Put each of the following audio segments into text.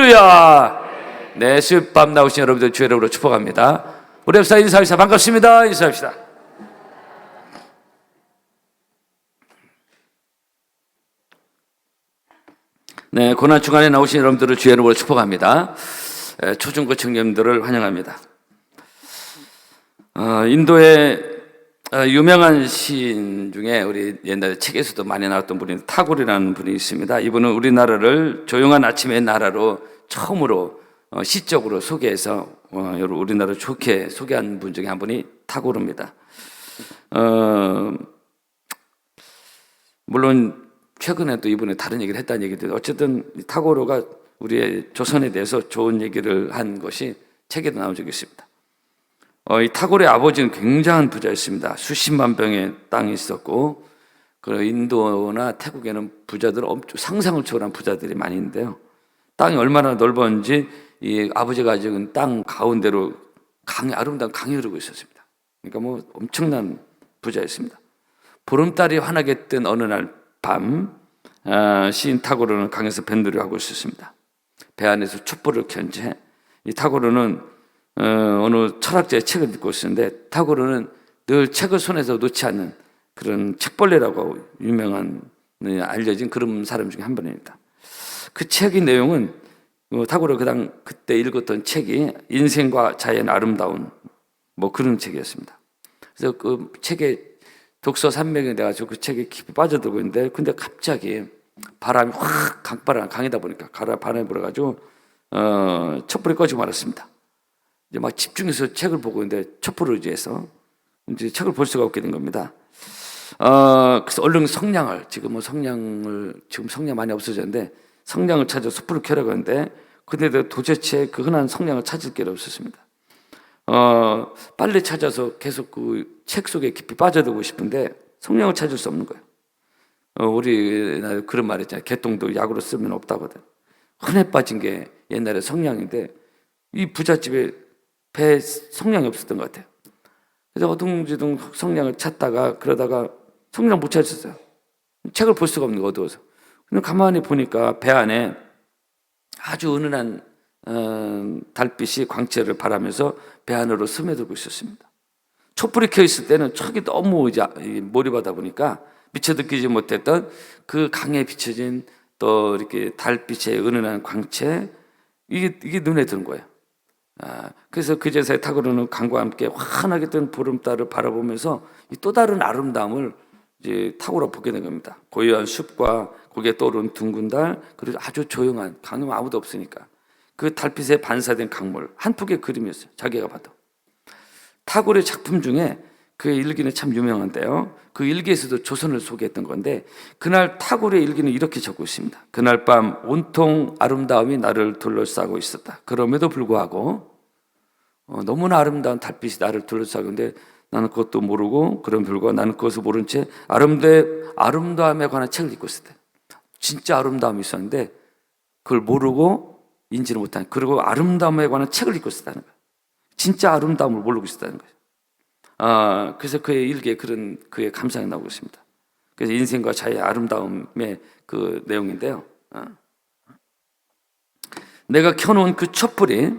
할렐루야. 네, 수요밤 나오신 여러분들 주의 이름으로 축복합니다. 우리 옆사 인사합시다. 반갑습니다. 인사합시다. 네, 고난주간에 나오신 여러분들을 주의 이름으로 축복합니다. 초중고 청년들을 환영합니다. 인도의 유명한 시인 중에 우리 옛날에 책에서도 많이 나왔던 분이 타고르라는 분이 있습니다. 이분은 우리나라를 조용한 아침의 나라로 처음으로 시적으로 소개해서 우리나라를 좋게 소개한 분 중에 한 분이 타고르입니다. 물론 최근에도 이분이 다른 얘기를 했다는 얘기도, 어쨌든 타고르가 우리의 조선에 대해서 좋은 얘기를 한 것이 책에도 나온 적이 있습니다. 이 타고르의 아버지는 굉장한 부자였습니다. 수십만 평의 땅이 있었고, 그 인도나 태국에는 부자들 상상을 초월한 부자들이 많이 있는데요. 땅이 얼마나 넓었는지 이 아버지가 가진 땅 가운데로 아름다운 강이 흐르고 있었습니다. 그러니까 뭐 엄청난 부자였습니다. 보름달이 환하게 뜬 어느 날 밤, 시인 타고르는 강에서 뱃놀이를 하고 있었습니다. 배 안에서 촛불을 켠 채 이 타고르는 어느 철학자의 책을 읽고 있었는데, 타고르는 늘 책을 손에서 놓지 않는 그런 책벌레라고 유명한 알려진 그런 사람 중에 한 분입니다. 그 책의 내용은 타고르가 그때 읽었던 책이 인생과 자연의 아름다운 뭐 그런 책이었습니다. 그래서 그 책에 독서 산맥이 돼가지고 그 책에 깊이 빠져들고 있는데, 근데 갑자기 바람이 확 강이다 보니까 바람이 불어가지고 촛불이 꺼지고 말았습니다. 이제 막 집중해서 책을 보고 있는데 촛불을 의지해서 이제 책을 볼 수가 없게 된 겁니다. 그래서 얼른 지금 성냥 많이 없어졌는데 성냥을 찾아 숯불을 켜려고 하는데, 근데 도대체 그 흔한 성냥을 찾을 길이 없었습니다. 빨리 찾아서 계속 그 책 속에 깊이 빠져들고 싶은데 성냥을 찾을 수 없는 거예요. 우리나라 그런 말 있잖아요. 개똥도 약으로 쓰면 없다거든. 흔해 빠진 게 옛날에 성냥인데, 이 부잣집에 배에 성냥이 없었던 것 같아요. 그래서 어둥지둥 성냥을 찾다가 그러다가 성냥 못 찾았어요. 책을 볼 수가 없는 거, 어두워서. 근데 가만히 보니까 배 안에 아주 은은한 달빛이 광채를 바라면서 배 안으로 스며들고 있었습니다. 촛불이 켜 있을 때는 척이 너무 몰입하다 보니까 미처 느끼지 못했던 그 강에 비춰진 또 이렇게 달빛의 은은한 광채, 이게 눈에 드는 거예요. 그래서 그제서야 타고르는 강과 함께 환하게 뜬 보름달을 바라보면서 이 또 다른 아름다움을 이제 타고로 보게 된 겁니다. 고요한 숲과 거기에 떠오른 둥근 달, 그리고 아주 조용한 강은 아무도 없으니까 그 달빛에 반사된 강물, 한 폭의 그림이었어요. 자기가 봐도. 타고르의 작품 중에 그의 일기는 참 유명한데요, 그 일기에서도 조선을 소개했던 건데, 그날 타고르의 일기는 이렇게 적고 있습니다. 그날 밤 온통 아름다움이 나를 둘러싸고 있었다. 그럼에도 불구하고 너무나 아름다운 달빛이 나를 둘러싸고 있는데 나는 그것도 모르고, 그럼 불구하고 나는 그것을 모른 채 아름다움에 관한 책을 읽고 있었대. 진짜 아름다움이 있었는데 그걸 모르고 인지를 못하는, 그리고 아름다움에 관한 책을 읽고 있었다는 거예요. 진짜 아름다움을 모르고 있었다는 거예요. 그래서 그의 일기에 그런 그의 감상이 나오고 있습니다. 그래서 인생과 자의 아름다움의 그 내용인데요, 내가 켜놓은 그 촛불이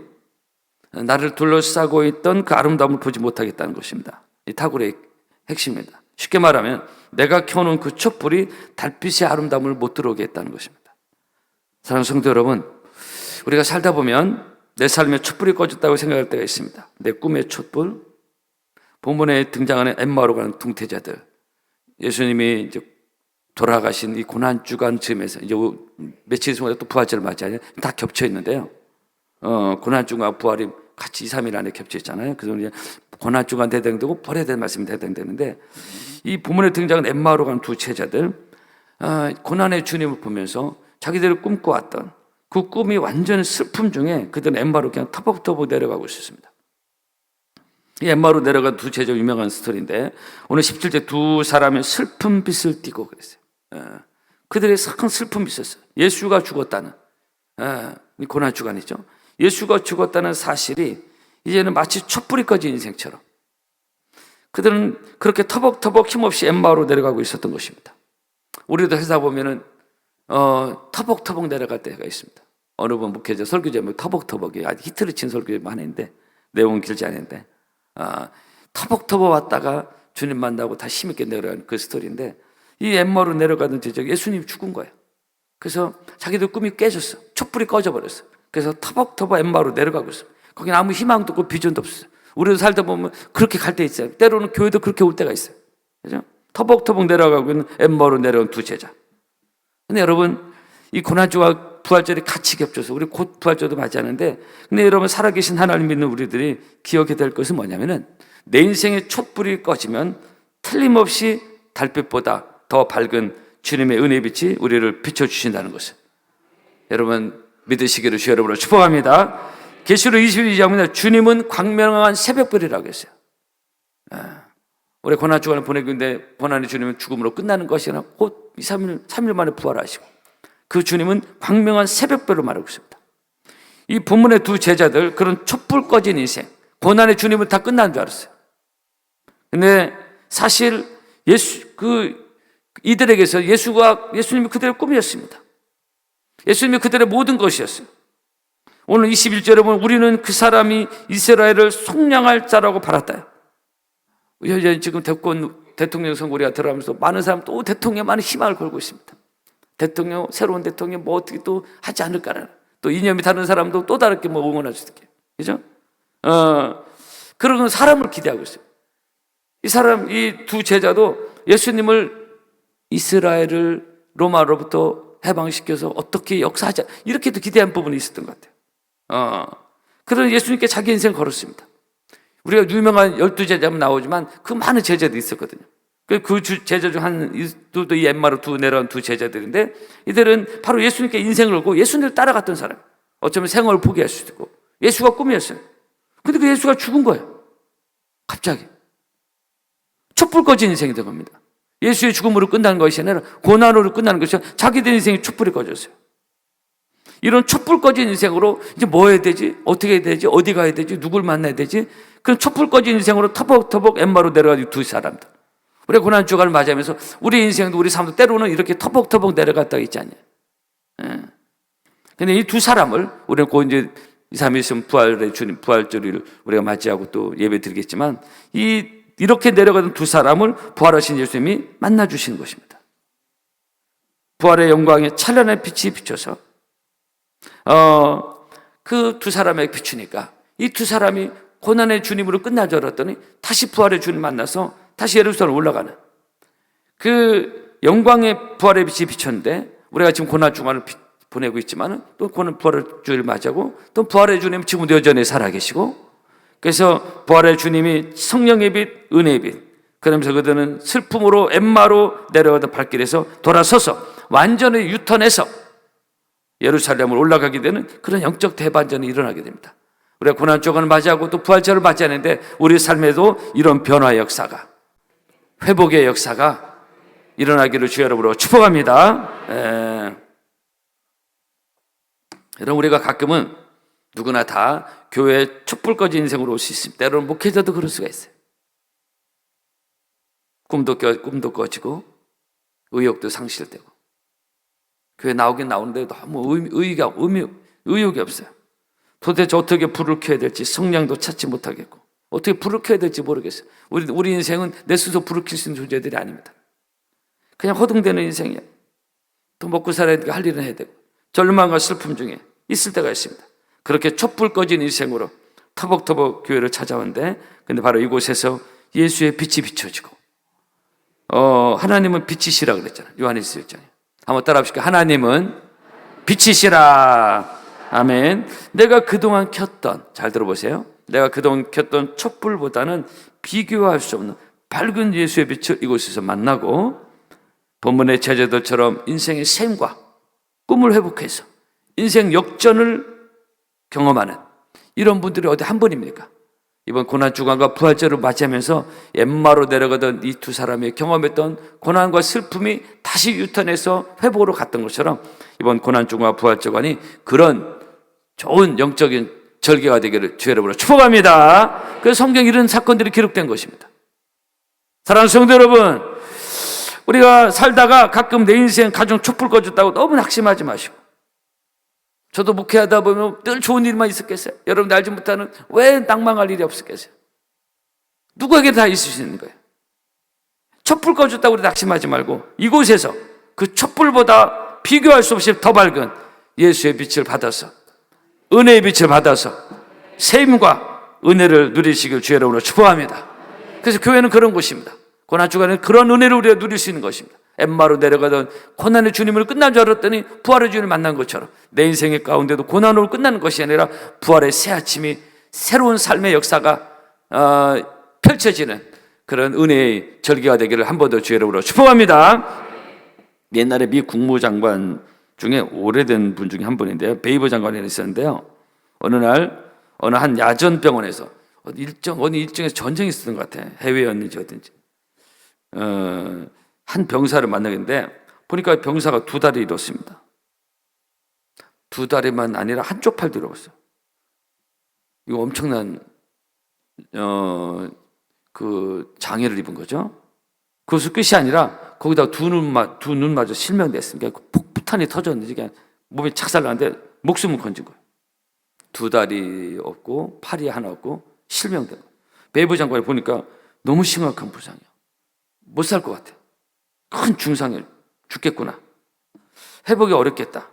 나를 둘러싸고 있던 그 아름다움을 보지 못하겠다는 것입니다. 이 타고르의 핵심입니다. 쉽게 말하면 내가 켜놓은 그 촛불이 달빛의 아름다움을 못 들어오게 했다는 것입니다. 사랑하는 성도 여러분, 우리가 살다 보면 내 삶에 촛불이 꺼졌다고 생각할 때가 있습니다. 내 꿈의 촛불, 본문에 등장하는 엠마오로 가는 둥퇴자들, 예수님이 이제 돌아가신 이 고난주간 즈음에서 이제 며칠 후에 또 부활절을 맞이하냐, 다 겹쳐 있는데요. 고난주간과 부활이 같이 2, 3일 안에 겹쳐 있잖아요. 그래서 이제 고난주간 대등되고 부활에 대한 말씀이 대등되는데, 이 본문에 등장하는 엠마오로 가는 두 제자들, 고난의 주님을 보면서 자기들이 꿈꿔왔던 그 꿈이 완전 슬픔 중에 그들은 엠마오로 그냥 터벅터벅 내려가고 있었습니다. 이 엠마오로 내려간 두 제자 유명한 스토리인데, 오늘 17절 두 사람의 슬픈 빛을 띠고 그랬어요. 그들의 큰 슬픔이 있었어요. 예수가 죽었다는, 고난주간이죠. 예수가 죽었다는 사실이 이제는 마치 촛불이 꺼진 인생처럼 그들은 그렇게 터벅터벅 힘없이 엠마오로 내려가고 있었던 것입니다. 우리도 회사 보면은 터벅터벅 내려갈 때가 있습니다. 어느 분 목회자 설교 제목이 터벅터벅이 아주 히트를 친 설교 많이 했는데 내용은 길지 않은데 터벅터벅 왔다가 주님 만나고 다 힘있게 내려가는 그 스토리인데 이 엠마오로 내려가던 제자가 예수님이 죽은 거예요. 그래서 자기들 꿈이 깨졌어. 촛불이 꺼져버렸어. 그래서 터벅터벅 엠마오로 내려가고 있어. 거기는 아무 희망도 없고 비전도 없어요. 우리도 살다 보면 그렇게 갈 때 있어요. 때로는 교회도 그렇게 올 때가 있어요. 그죠? 터벅터벅 내려가고 있는 엠마오로 내려온 두 제자. 근데 여러분, 이 고난주와 부활절이 같이 겹쳐서 우리 곧 부활절도 맞이하는데, 근데 여러분 살아계신 하나님 믿는 우리들이 기억해야 될 것은 뭐냐면은 내 인생의 촛불이 꺼지면 틀림없이 달빛보다 더 밝은 주님의 은혜의 빛이 우리를 비춰주신다는 것을 여러분 믿으시기를 주 여러분을 축복합니다. 계시록 22장에 주님은 광명한 새벽별이라고 했어요. 올해 고난주간을 보내고 있는데 고난의 주님은 죽음으로 끝나는 것이 아니라 곧 3일 만에 부활하시고 그 주님은 광명한 새벽별로 말하고 있습니다. 이 본문의 두 제자들 그런 촛불 꺼진 인생, 고난의 주님은 다 끝난 줄 알았어요. 근데 사실 이들에게서 예수님이 그들의 꿈이었습니다. 예수님이 그들의 모든 것이었어요. 오늘 21절에 보면 우리는 그 사람이 이스라엘을 속량할 자라고 바랐다. 지금 대통령 선거 우리가 들어가면서 많은 사람 또 대통령에 많은 희망을 걸고 있습니다. 새로운 대통령 뭐 어떻게 또 하지 않을까라는, 또 이념이 다른 사람도 또 다르게 뭐 응원할 수 있게. 그죠? 그런 사람을 기대하고 있어요. 이 두 제자도 예수님을 이스라엘을 로마로부터 해방시켜서 어떻게 역사하자, 이렇게도 기대한 부분이 있었던 것 같아요. 그런 예수님께 자기 인생을 걸었습니다. 우리가 유명한 12제자면 나오지만 그 많은 제자들이 있었거든요. 그 제자 중 또 이 엠마로 내려온 두 제자들인데 이들은 바로 예수님께 인생을 걸고 예수님을 따라갔던 사람. 어쩌면 생업을 포기할 수도 있고 예수가 꿈이었어요. 근데 그 예수가 죽은 거예요. 갑자기. 촛불 꺼진 인생이 된 겁니다. 예수의 죽음으로 끝나는 것이 아니라 고난으로 끝나는 것이 아니라 자기들 인생에 촛불이 꺼졌어요. 이런 촛불 꺼진 인생으로 이제 뭐 해야 되지? 어떻게 해야 되지? 어디 가야 되지? 누굴 만나야 되지? 그런 촛불 꺼진 인생으로 터벅터벅 엠마로 내려가지고 두 사람들. 우리 고난주간을 맞이하면서 우리 인생도 우리 삶도 때로는 이렇게 터벅터벅 내려갔다가 있지 않냐. 근데 이 두 사람을 우리는 곧 이제 2, 3일 있으면 부활의 주님, 부활절을 우리가 맞이하고 또 예배 드리겠지만 이렇게 내려가던 두 사람을 부활하신 예수님이 만나주시는 것입니다. 부활의 영광에 찬란한 빛이 비춰서 그 두 사람에게 비추니까 이 두 사람이 고난의 주님으로 끝날 줄 알았더니 다시 부활의 주님 만나서 다시 예루살렘 올라가는 그 영광의 부활의 빛이 비쳤는데 우리가 지금 고난 주간을 보내고 있지만 또 부활의 주를 맞이하고 또 부활의 주님 지금도 여전히 살아계시고 그래서 부활의 주님이 성령의 빛, 은혜의 빛, 그러면서 그들은 슬픔으로 엠마로 내려가던 발길에서 돌아서서 완전히 유턴해서 예루살렘을 올라가게 되는 그런 영적 대반전이 일어나게 됩니다. 우리가 고난주간을 맞이하고 또 부활절을 맞이하는데 우리 삶에도 이런 변화의 역사가, 회복의 역사가 일어나기를 주 여러분으로 축복합니다. 여러분, 우리가 가끔은 누구나 다 교회에 촛불 꺼진 인생으로 올 수 있습니다. 때로는 목회자도 그럴 수가 있어요. 꿈도 꺼지고 의욕도 상실되고 교회 나오긴 나오는데 너무 의욕이 없어요. 도대체 어떻게 불을 켜야 될지 성량도 찾지 못하겠고 어떻게 불을 켜야 될지 모르겠어요. 우리 인생은 내 스스로 불을 켤 수 있는 존재들이 아닙니다. 그냥 허둥대는 인생이에요. 또 먹고 살아야 되고 할 일은 해야 되고 절망과 슬픔 중에 있을 때가 있습니다. 그렇게 촛불 꺼진 인생으로 터벅터벅 교회를 찾아왔는데 근데 바로 이곳에서 예수의 빛이 비춰지고 하나님은 빛이시라 그랬잖아요. 요한일서 1장에. 한번 따라 합시다. 하나님은 빛이시라. 아멘. 내가 그동안 켰던, 잘 들어보세요. 내가 그동안 켰던 촛불보다는 비교할 수 없는 밝은 예수의 빛을 이곳에서 만나고 본문의 제자들처럼 인생의 샘과 꿈을 회복해서 인생 역전을 경험하는 이런 분들이 어디 한 분입니까? 이번 고난주간과 부활절을 맞이하면서 엠마로 내려가던 이 두 사람이 경험했던 고난과 슬픔이 다시 유턴해서 회복으로 갔던 것처럼 이번 고난주간과 부활절간이 그런 좋은 영적인 절개가 되기를 주 여러분으로 축복합니다. 그래서 성경에 이런 사건들이 기록된 것입니다. 사랑하는 성도 여러분, 우리가 살다가 가끔 내 인생 가정 촛불 꺼졌다고 너무 낙심하지 마시고 저도 목회하다 보면 늘 좋은 일만 있었겠어요? 여러분들 알지 못하는 왜 낭망할 일이 없었겠어요? 누구에게 다 있을 수 있는 거예요. 촛불 꺼줬다고 낙심하지 말고 이곳에서 그 촛불보다 비교할 수 없이 더 밝은 예수의 빛을 받아서, 은혜의 빛을 받아서 세임과 은혜를 누리시길 주의 이름으로 축복합니다. 그래서 교회는 그런 곳입니다. 고난주간에 그런 은혜를 우리가 누릴 수 있는 것입니다. 엠마로 내려가던 고난의 주님을 끝난 줄 알았더니 부활의 주님을 만난 것처럼 내 인생의 가운데도 고난으로 끝나는 것이 아니라 부활의 새 아침이, 새로운 삶의 역사가 펼쳐지는 그런 은혜의 절기가 되기를 한 번 더 주의 이름으로 축복합니다. 옛날에 미 국무장관 중에 오래된 분 중에 한 분인데요, 베이버 장관이 있었는데요, 어느 날 어느 한 야전병원에서 어느 일정에서 전쟁이 있었던 것 같아요. 해외였는지 어딘지 한 병사를 만나겠는데 보니까 병사가 두 다리 잃었습니다. 두 다리만 아니라 한쪽 팔도 잃었어요. 이거 엄청난 그 장애를 입은 거죠. 그것은 끝이 아니라 거기다가 두 눈마저 실명됐습니다. 폭탄이 터졌는지 그냥 몸이 착살나는데 목숨을 건진 거예요. 두 다리 없고 팔이 하나 없고 실명된 거예요. 베이버 장관이 보니까 너무 심각한 부상이에요. 못 살 것 같아요. 큰 중상을 죽겠구나. 회복이 어렵겠다.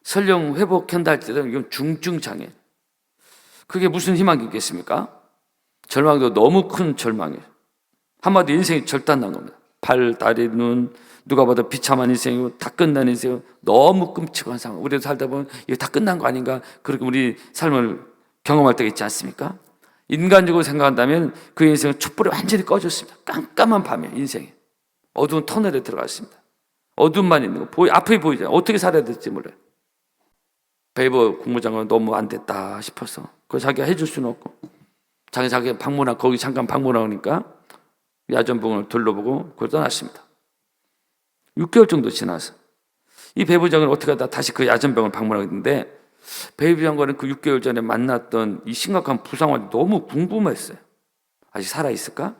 설령 회복한다 할지라도 이건 중증 장애. 그게 무슨 희망이 있겠습니까? 절망도 너무 큰 절망이에요. 한마디로 인생이 절단난 겁니다. 발, 다리, 눈, 누가 봐도 비참한 인생이고 다 끝난 인생이고 너무 끔찍한 상황. 우리도 살다 보면 이거 다 끝난 거 아닌가, 그렇게 우리 삶을 경험할 때가 있지 않습니까? 인간적으로 생각한다면 그 인생은 촛불이 완전히 꺼졌습니다. 깜깜한 밤에 인생이 어두운 터널에 들어갔습니다. 어둠만 있는 거, 앞이 보이지 않아요. 어떻게 살아야 될지 몰라요. 베이버 국무장관은 너무 안 됐다 싶어서 그거 자기가 해줄 수는 없고 자기 거기 잠깐 방문하니까 야전병원을 둘러보고 그걸 떠났습니다. 6개월 정도 지나서 이 베이버 장관은 어떻게 하다 다시 그 야전병원을 방문하게 됐는데, 베이버 장관은 그 6개월 전에 만났던 이 심각한 부상환이 너무 궁금했어요. 아직 살아있을까?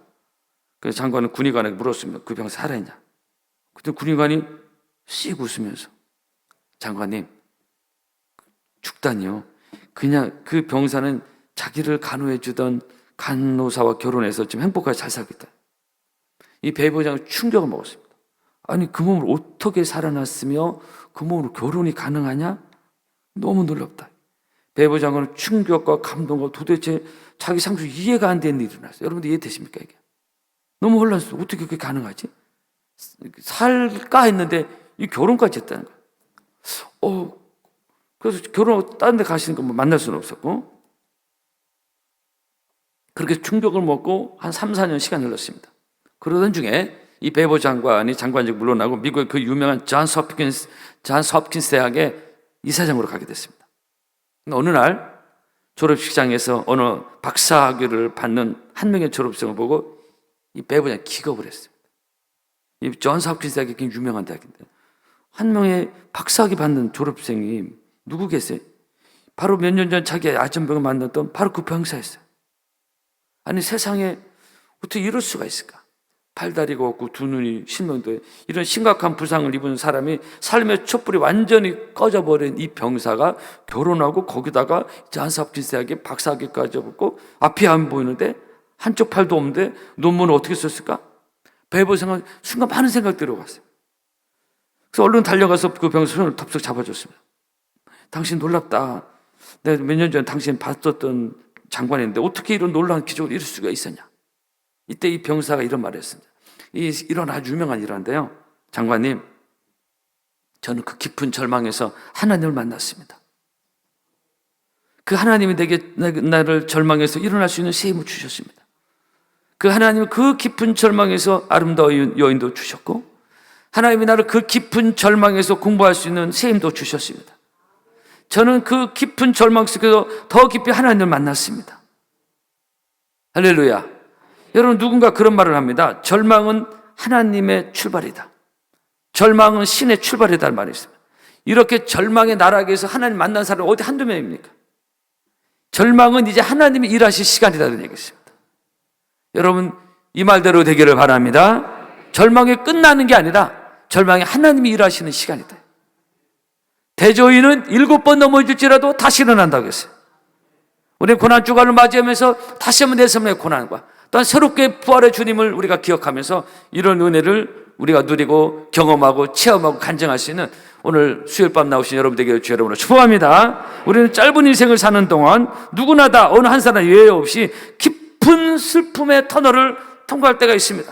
그래서 장관은 군의관에게 물었습니다. 그 병사 살아있냐? 그때 군의관이 씩 웃으면서, 장관님, 죽다니요. 그냥 그 병사는 자기를 간호해주던 간호사와 결혼해서 지금 행복하게 잘 살겠다. 이 베이버 장관은 충격을 먹었습니다. 아니, 그 몸을 어떻게 살아났으며 그 몸으로 결혼이 가능하냐? 너무 놀랍다. 베이버 장관은 충격과 감동과 도대체 자기 상식 이해가 안 되는 일이 일어났어요. 여러분들 이해되십니까? 이게 너무 혼란스러워. 어떻게 그게 가능하지? 살까 했는데 이 결혼까지 했다는 거예요. 그래서 결혼하고 다른 데 가시는 거 만날 수는 없었고, 그렇게 충격을 먹고 한 3, 4년 시간이 흘렀습니다. 그러던 중에 이 베이버 장관이 장관직 물러나고 미국의 그 유명한 존스 홉킨스 대학의 이사장으로 가게 됐습니다. 어느 날 졸업식장에서 어느 박사학위를 받는 한 명의 졸업생을 보고 이 베이버 장관이 기겁을 했습니다. 이 존스 홉킨스 대학이 굉장히 유명한 대학인데 한 명의 박사학위 받는 졸업생이 누구 계세요? 바로 몇 년 전 자기 야전병을 만났던 바로 그 병사였어요. 아니, 세상에 어떻게 이럴 수가 있을까? 팔다리가 없고 두 눈이 실명돼 이런 심각한 부상을 입은 사람이 삶의 촛불이 완전히 꺼져버린 이 병사가 결혼하고 거기다가 존스 홉킨스 대학에 박사학위까지 받고 앞이 안 보이는데 한쪽 팔도 없는데 논문을 어떻게 썼을까? 베이버 생각 순간 많은 생각들이 왔어요. 그래서 얼른 달려가서 그 병사 손을 덥석 잡아줬습니다. 당신 놀랍다. 내가 몇 년 전에 당신 봤었던 장관인데 어떻게 이런 놀라운 기적을 이룰 수가 있었냐? 이때 이 병사가 이런 말을 했습니다. 이런 아주 유명한 일화인데요. 장관님, 저는 그 깊은 절망에서 하나님을 만났습니다. 그 하나님이 내게 나를 절망에서 일어날 수 있는 새 힘을 주셨습니다. 그 하나님은 그 깊은 절망에서 아름다운 여인도 주셨고, 하나님이 나를 그 깊은 절망에서 공부할 수 있는 새 힘도 주셨습니다. 저는 그 깊은 절망 속에서 더 깊이 하나님을 만났습니다. 할렐루야. 여러분, 누군가 그런 말을 합니다. 절망은 하나님의 출발이다. 절망은 신의 출발이다는 말이 있습니다. 이렇게 절망의 나락에서 하나님 만난 사람이 어디 한두 명입니까? 절망은 이제 하나님이 일하실 시간이라는 얘기입니다. 여러분, 이 말대로 되기를 바랍니다. 절망이 끝나는 게 아니라 절망이 하나님이 일하시는 시간이다. 대저인은 7번 넘어질지라도 다시 일어난다고 했어요. 우리 고난주간을 맞이하면서 다시 한번 내 삶의 고난과 또한 새롭게 부활의 주님을 우리가 기억하면서 이런 은혜를 우리가 누리고 경험하고 체험하고 간증할 수 있는 오늘 수요일 밤 나오신 여러분들에게 주 여러분을 축복합니다. 우리는 짧은 인생을 사는 동안 누구나 다 어느 한 사람 예외 없이 깊은 슬픔의 터널을 통과할 때가 있습니다.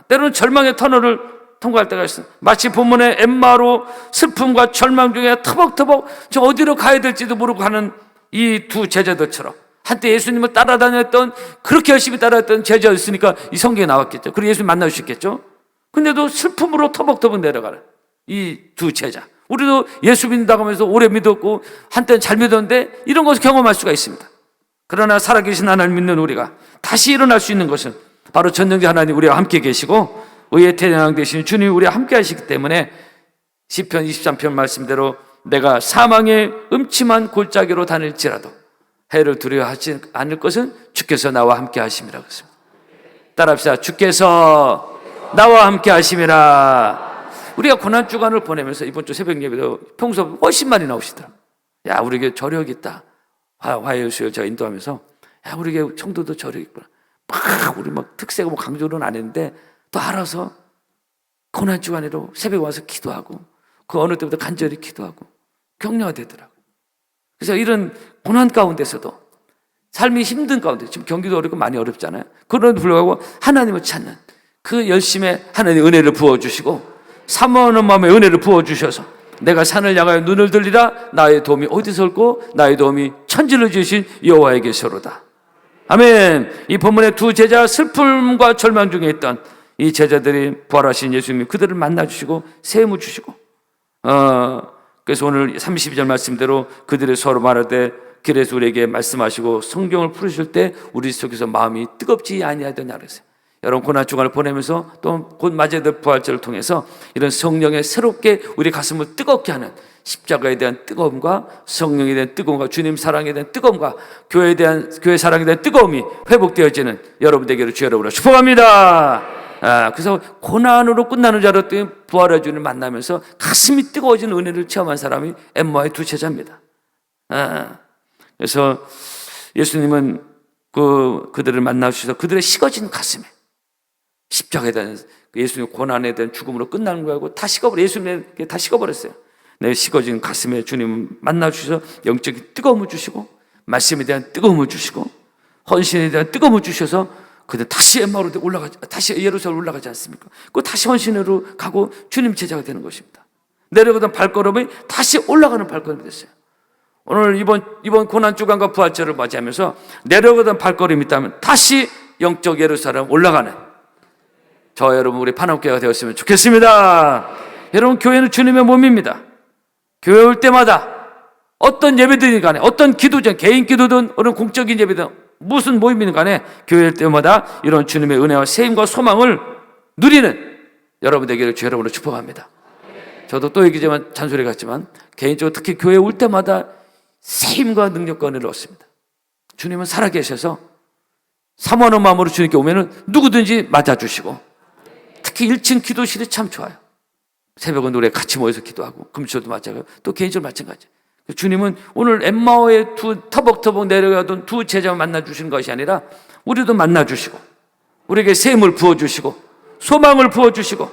때로는 절망의 터널을 통과할 때가 있습니다. 마치 본문의 엠마로 슬픔과 절망 중에 터벅터벅 저 어디로 가야 될지도 모르고 가는 이 두 제자들처럼 한때 예수님을 따라다녔던 그렇게 열심히 따라했던 제자였으니까 이 성경에 나왔겠죠. 그리고 예수님 만날 수 있겠죠. 근데도 슬픔으로 터벅터벅 내려가는 이 두 제자. 우리도 예수 믿는다고 하면서 오래 믿었고 한때는 잘 믿었는데 이런 것을 경험할 수가 있습니다. 그러나 살아계신 하나님 믿는 우리가 다시 일어날 수 있는 것은 바로 전능자 하나님 우리와 함께 계시고 의의 태양 되신 주님 우리와 함께 하시기 때문에 시편 23편 말씀대로 내가 사망의 음침한 골짜기로 다닐지라도 해를 두려워하지 않을 것은 주께서 나와 함께 하심이라 그랬습니다. 따라합시다. 주께서 나와 함께 하심이라. 우리가 고난주간을 보내면서 이번 주 새벽 예배도 평소 훨씬 많이 나오시더라고요. 야, 우리에게 저력이 있다. 화요수요 제가 인도하면서 야, 우리에게 청도도 저력이 있구나. 막 우리 막 특세가 뭐 강조는 안 했는데 또 알아서 고난주간에도 새벽에 와서 기도하고 그 어느 때보다 간절히 기도하고 격려가 되더라고요. 그래서 이런 고난 가운데서도 삶이 힘든 가운데 지금 경기도 어렵고 많이 어렵잖아요. 그런데도 불구하고 하나님을 찾는 그 열심에 하나님의 은혜를 부어주시고 사모하는 마음에 은혜를 부어주셔서 내가 산을 향하여 눈을 들리라 나의 도움이 어디서 올고 나의 도움이 천지를 지으신 여호와에게서로다. 아멘. 이 본문의 두 제자 슬픔과 절망 중에 있던 이 제자들이 부활하신 예수님이 그들을 만나주시고 세움을 주시고 그래서 오늘 32절 말씀대로 그들의 서로 말하되 길에서 우리에게 말씀하시고 성경을 풀으실 때 우리 속에서 마음이 뜨겁지 아니하더냐 그랬어요. 여러분 고난주간을 보내면서 또 곧 맞이할 부활절을 통해서 이런 성령의 새롭게 우리 가슴을 뜨겁게 하는 십자가에 대한 뜨거움과 성령에 대한 뜨거움과 주님 사랑에 대한 뜨거움과 교회 사랑에 대한 뜨거움이 회복되어지는 여러분 되기를 주 여러분으로 축복합니다. 그래서 고난으로 끝나는 줄 알았더니 부활의 주님을 만나면서 가슴이 뜨거워지는 은혜를 체험한 사람이 엠마의 두 제자입니다. 그래서 예수님은 그들을 만나주셔서 그들의 식어진 가슴에 십자가에 대한 예수님의 고난에 대한 죽음으로 끝나는 거고 다 식어버려 예수님에게 다 식어버렸어요. 내 식어진 가슴에 주님 만나주셔서 영적인 뜨거움을 주시고 말씀에 대한 뜨거움을 주시고 헌신에 대한 뜨거움을 주셔서 그들 다시 엠마로 다시 예루살렘 올라가지 않습니까? 그 다시 헌신으로 가고 주님 제자가 되는 것입니다. 내려가던 발걸음이 다시 올라가는 발걸음이 됐어요. 오늘 이번 고난주간과 부활절을 맞이하면서 내려가던 발걸음이 있다면 다시 영적 예루살렘 올라가는 저 여러분 우리 판업교회가 되었으면 좋겠습니다. 여러분 교회는 주님의 몸입니다. 교회 올 때마다 어떤 예배든지 간에 어떤 기도든 개인 기도든 어느 공적인 예배든 무슨 모임이든 간에 교회 올 때마다 이런 주님의 은혜와 세임과 소망을 누리는 여러분 되기를 주 여러분으로 축복합니다. 저도 또 얘기지만 잔소리 같지만 개인적으로 특히 교회 올 때마다 세임과 능력과 은혜를 얻습니다. 주님은 살아계셔서 사모하는 마음으로 주님께 오면은 누구든지 맞아주시고 특히 1층 기도실이 참 좋아요. 새벽은 우리 같이 모여서 기도하고 금주도 마찬가지고 또 개인적으로 마찬가지. 주님은 오늘 엠마오의 두 터벅터벅 내려가던 두 제자만 만나주시는 것이 아니라 우리도 만나주시고 우리에게 샘을 부어주시고 소망을 부어주시고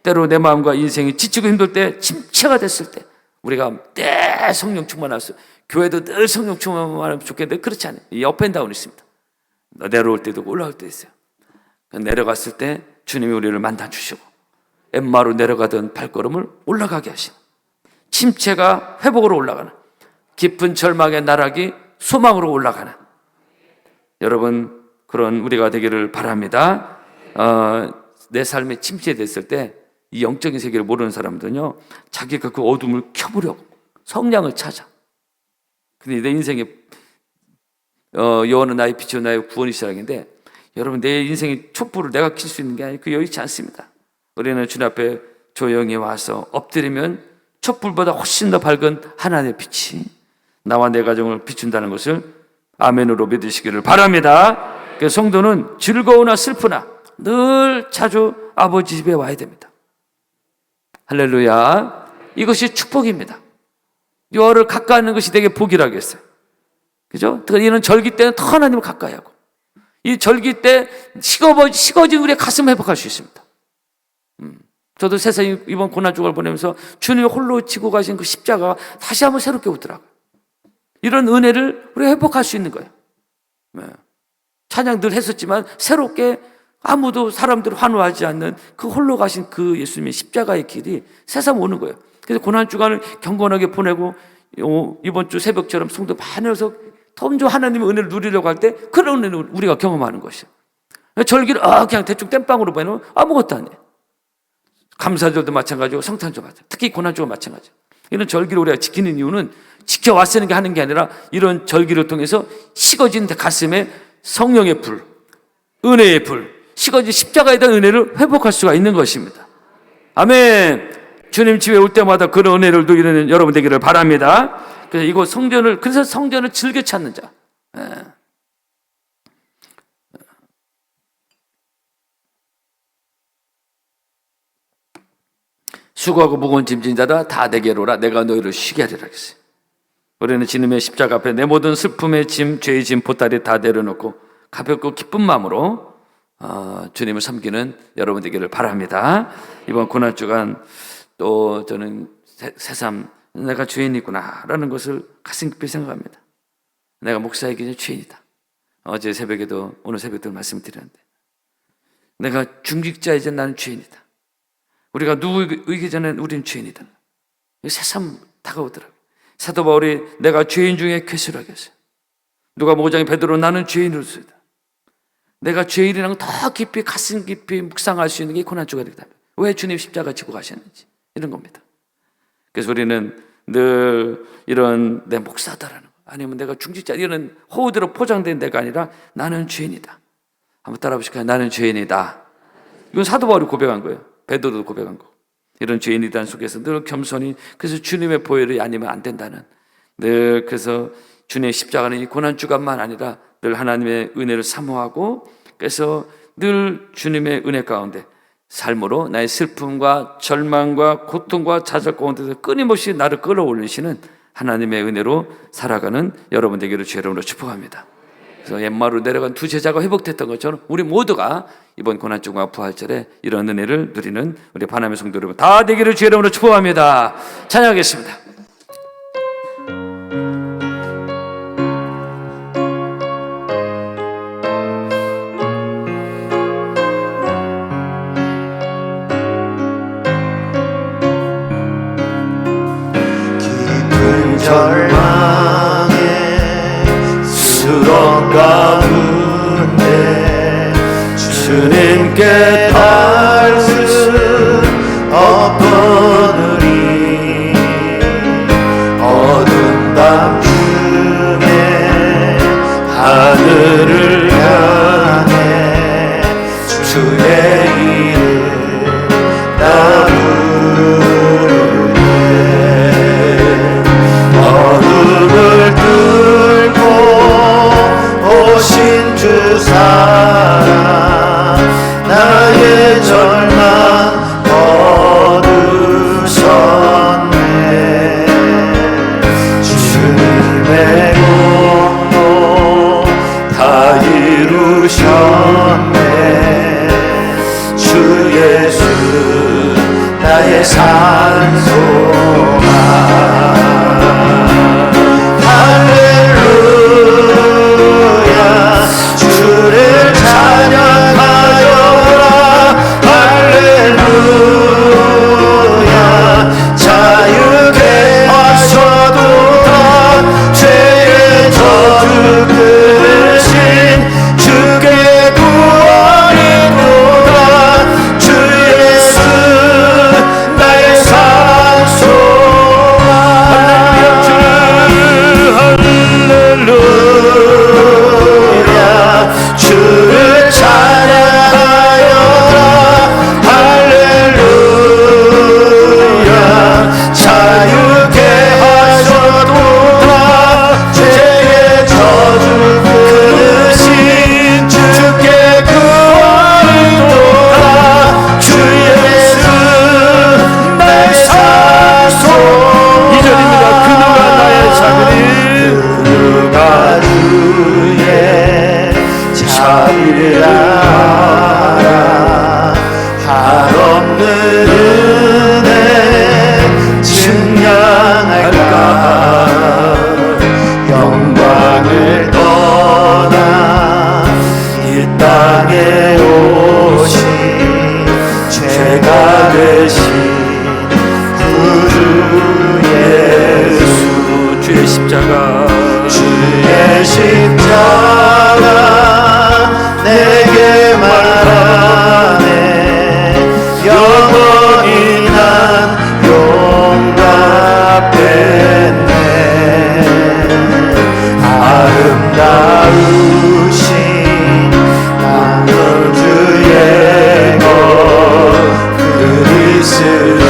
때로 내 마음과 인생이 지치고 힘들 때 침체가 됐을 때 우리가 때 성령 충만할 교회도 늘 성령 충만하면 좋겠는데 그렇지 않아요. 이 업앤다운이 있습니다. 내려올 때도 올라올 때 있어요. 내려갔을 때 주님이 우리를 만나주시고 엠마로 내려가던 발걸음을 올라가게 하시는 침체가 회복으로 올라가는 깊은 절망의 나락이 소망으로 올라가는 여러분 그런 우리가 되기를 바랍니다. 내 삶에 침체됐을 때 이 영적인 세계를 모르는 사람들은요 자기가 그 어둠을 켜보려고 성량을 찾아. 근데 내 인생에 여호와는 나의 빛이요 나의 구원이 시작인데 여러분 내 인생의 촛불을 내가 켤 수 있는 게 아니고 여의치 않습니다. 우리는 주님 앞에 조용히 와서 엎드리면 촛불보다 훨씬 더 밝은 하나님의 빛이 나와 내 가정을 비춘다는 것을 아멘으로 믿으시기를 바랍니다. 그래서 성도는 즐거우나 슬프나 늘 자주 아버지 집에 와야 됩니다. 할렐루야. 이것이 축복입니다. 여호와를 가까이 하는 것이 되게 복이라고 했어요. 그죠? 이는 절기 때는 더 하나님을 가까이 하고, 이 절기 때 식어진 우리의 가슴을 회복할 수 있습니다. 저도 세상에 이번 고난주간을 보내면서 주님이 홀로 지고 가신 그 십자가가 다시 한번 새롭게 오더라고요. 이런 은혜를 우리가 회복할 수 있는 거예요. 찬양 늘 했었지만 새롭게 아무도 사람들 환호하지 않는 그 홀로 가신 그 예수님의 십자가의 길이 세상 오는 거예요. 그래서 고난주간을 경건하게 보내고 이번 주 새벽처럼 성도 많이 와서 더 하나님의 은혜를 누리려고 할 때 그런 은혜를 우리가 경험하는 것이에요. 절기를 그냥 대충 땜빵으로 보내면 아무것도 안 해요. 감사절도 마찬가지고 성탄절 마찬가지고 특히 고난주가 마찬가지예요. 이런 절기를 우리가 지키는 이유는 지켜왔으니까 게 하는 게 아니라 이런 절기를 통해서 식어진 가슴에 성령의 불, 은혜의 불, 식어진 십자가에 대한 은혜를 회복할 수가 있는 것입니다. 아멘. 주님 집에 올 때마다 그런 은혜를 누리는 여러분 되기를 바랍니다. 그래서 성전을 즐겨 찾는 자. 수고하고 무거운 짐진 자다 다 내게로 오라. 내가 너희를 쉬게 하리라 했어요. 우리는 주님의 십자가 앞에 내 모든 슬픔의 짐, 죄의 짐, 보따리 다 내려놓고 가볍고 기쁜 마음으로 주님을 섬기는 여러분 되기를 바랍니다. 이번 고난주간 또 저는 새삼 내가 죄인이구나 라는 것을 가슴 깊이 생각합니다. 내가 목사이기 전에 죄인이다. 어제 새벽에도 오늘 새벽에도 말씀드렸는데 내가 중직자이자 나는 죄인이다. 우리가 누구이기 전에 우리는 죄인이다. 새삼 다가오더라고요. 사도 바울이 내가 죄인 중에 괴수라고 했어요. 누가복음 5장에 베드로 나는 죄인으로서이다. 내가 죄인이라는 더 깊이 가슴 깊이 묵상할 수 있는 게 고난주간이다. 왜 주님 십자가 지고 가셨는지 이런 겁니다. 그래서 우리는 늘 이런 내 목사다라는 거 아니면 내가 중직자 이런 호흡대로 포장된 내가 아니라 나는 죄인이다. 한번 따라 보실까요? 나는 죄인이다. 이건 사도 바울이 고백한 거예요. 베드로도 고백한 거. 이런 죄인이란 속에서 늘 겸손히 그래서 주님의 보혈이 아니면 안 된다는 늘 그래서 주님의 십자가는 이 고난주간만 아니라 늘 하나님의 은혜를 사모하고 그래서 늘 주님의 은혜 가운데 삶으로 나의 슬픔과 절망과 고통과 좌절 가운데서 끊임없이 나를 끌어올리시는 하나님의 은혜로 살아가는 여러분 되기를 주의 이름으로 축복합니다. 그래서 옛마을로 내려간 두 제자가 회복됐던 것처럼 우리 모두가 이번 고난주간과 부활절에 이런 은혜를 누리는 우리 바나메 성도 여러분 다 되기를 주의 이름으로 축복합니다. 찬양하겠습니다. 깊은 절망에 수렁 가운데 주님께 닿을 수 없거늘이 어두운 밤중에 하늘을 향해 주의 이름 나 부르네. 어둠을 뚫고 오신 십자가 주의 십자가 내게 말하네 영원히 난 용납했네 아름다우신 주의 것 그리스도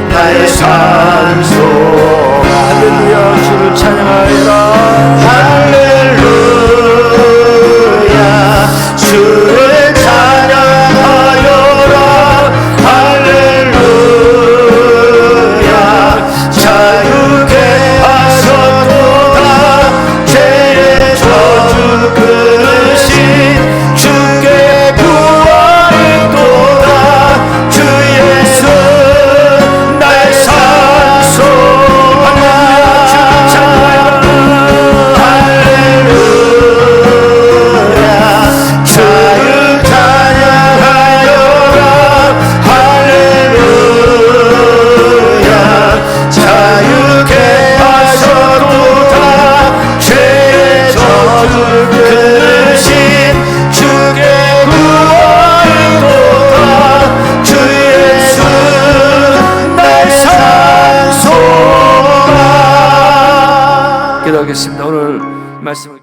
나의 산소 할렐루야 주를 찬양하리라 할렐루야 주를 찬양하여라 할렐루야 자유케 하셨도다 죄의 저주 끊으신 주께 구하리도다 주 예수 나의 산소나 할렐루야 자유 찬양하여라 할렐루야 자유케 하셨도다 죄의 저주 끊으신 주께 구하리도다 주 예수 나의 산소나 기도하겠습니다. 오늘 말씀을